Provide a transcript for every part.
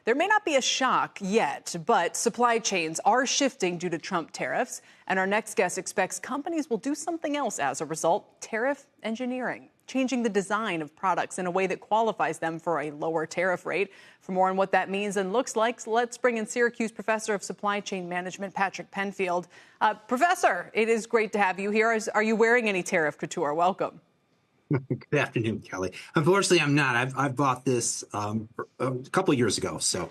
There may not be a shock yet, but supply chains are shifting due to Trump tariffs. And our next guest expects companies will do something else as a result: tariff engineering, changing the design of products in a way that qualifies them for a lower tariff rate. For more on what that means and looks like, let's bring in Syracuse Professor of Supply Chain Management, Patrick Penfield. Professor, it is great to have you here. Are you wearing any tariff couture? Welcome. Good afternoon, Kelly. Unfortunately, I'm not. I've bought this a couple of years ago, so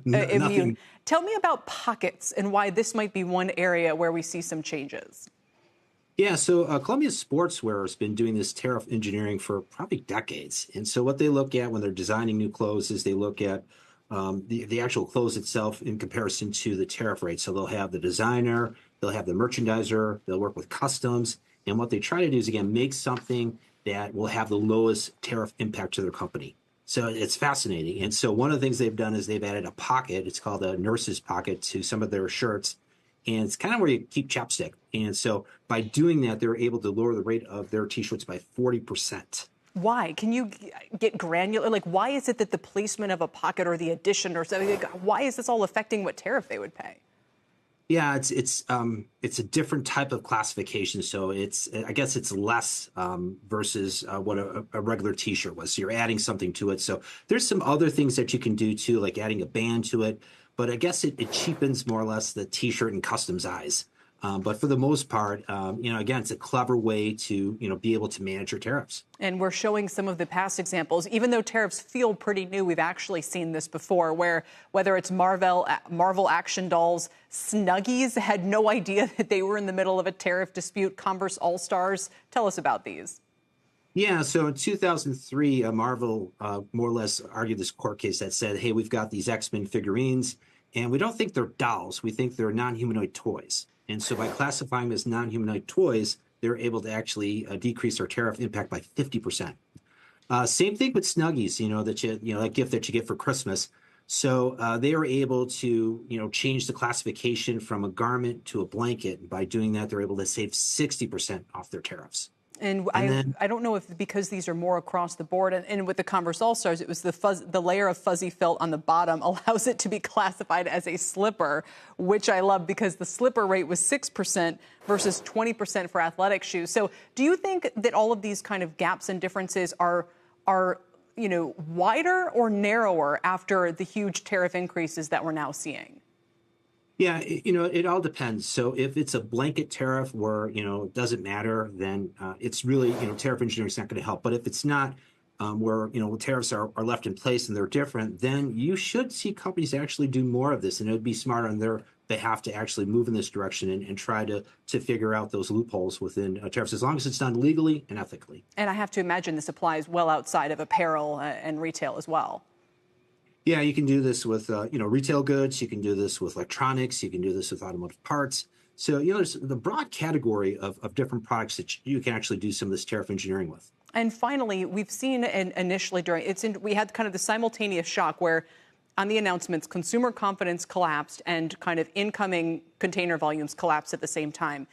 nothing. Tell me about pockets and why this might be one area where we see some changes. Yeah, so Columbia Sportswear has been doing this tariff engineering for probably decades. And so what they look at when they're designing new clothes is they look at the actual clothes itself in comparison to the tariff rate. So they'll have the designer, they'll have the merchandiser, they'll work with customs. And what they try to do is, again, make something that will have the lowest tariff impact to their company. So it's fascinating. And so one of the things they've done is they've added a pocket. It's called a nurse's pocket to some of their shirts. And it's kind of where you keep chapstick. And so by doing that, they're able to lower the rate of their T-shirts by 40%. Why? Can you get granular? Like, why is it that the placement of a pocket or the addition or something, why is this all affecting what tariff they would pay? Yeah, it's a different type of classification. So I guess it's less versus what a regular T-shirt was. So you're adding something to it. So there's some other things that you can do too, like adding a band to it. But I guess it cheapens more or less the T-shirt and customs eyes. But for the most part, again, it's a clever way to, be able to manage your tariffs. And we're showing some of the past examples. Even though tariffs feel pretty new, we've actually seen this before, where whether it's Marvel action dolls, Snuggies had no idea that they were in the middle of a tariff dispute, Converse All-Stars. Tell us about these. Yeah, so in 2003, Marvel more or less argued this court case that said, hey, we've got these X-Men figurines, and we don't think they're dolls. We think they're non-humanoid toys. And so by classifying them as non-humanoid toys, they're able to actually decrease our tariff impact by 50%. Same thing with Snuggies, that gift that you get for Christmas. So they are able to, change the classification from a garment to a blanket. And by doing that, they're able to save 60% off their tariffs. And I don't know if because these are more across the board, and with the Converse All-Stars, it was the layer of fuzzy felt on the bottom allows it to be classified as a slipper, which I love because the slipper rate was 6% versus 20% for athletic shoes. So do you think that all of these kind of gaps and differences are wider or narrower after the huge tariff increases that we're now seeing? Yeah, it all depends. So if it's a blanket tariff where, it doesn't matter, then it's really, tariff engineering is not going to help. But if it's not where, tariffs are left in place and they're different, then you should see companies actually do more of this. And it would be smart on their behalf to actually move in this direction and try to figure out those loopholes within tariffs, as long as it's done legally and ethically. And I have to imagine this applies well outside of apparel and retail as well. Yeah, you can do this with, retail goods. You can do this with electronics. You can do this with automotive parts. So, there's the broad category of different products that you can actually do some of this tariff engineering with. And finally, we've seen initially we had kind of the simultaneous shock where on the announcements, consumer confidence collapsed and kind of incoming container volumes collapsed at the same time.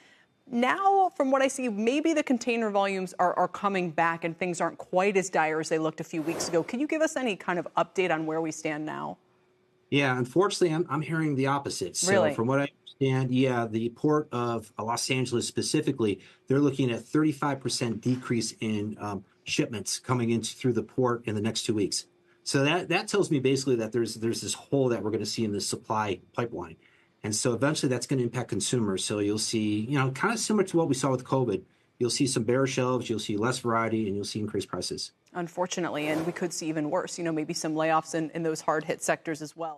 Now, from what I see, maybe the container volumes are coming back and things aren't quite as dire as they looked a few weeks ago. Can you give us any kind of update on where we stand now? Yeah, unfortunately, I'm hearing the opposite. So really? From what I understand, the port of Los Angeles specifically, they're looking at 35% decrease in shipments coming in through the port in the next 2 weeks. So that tells me basically that there's this hole that we're going to see in the supply pipeline. And so eventually that's going to impact consumers. So you'll see, kind of similar to what we saw with COVID, you'll see some bare shelves, you'll see less variety, and you'll see increased prices. Unfortunately, and we could see even worse, maybe some layoffs in those hard hit sectors as well.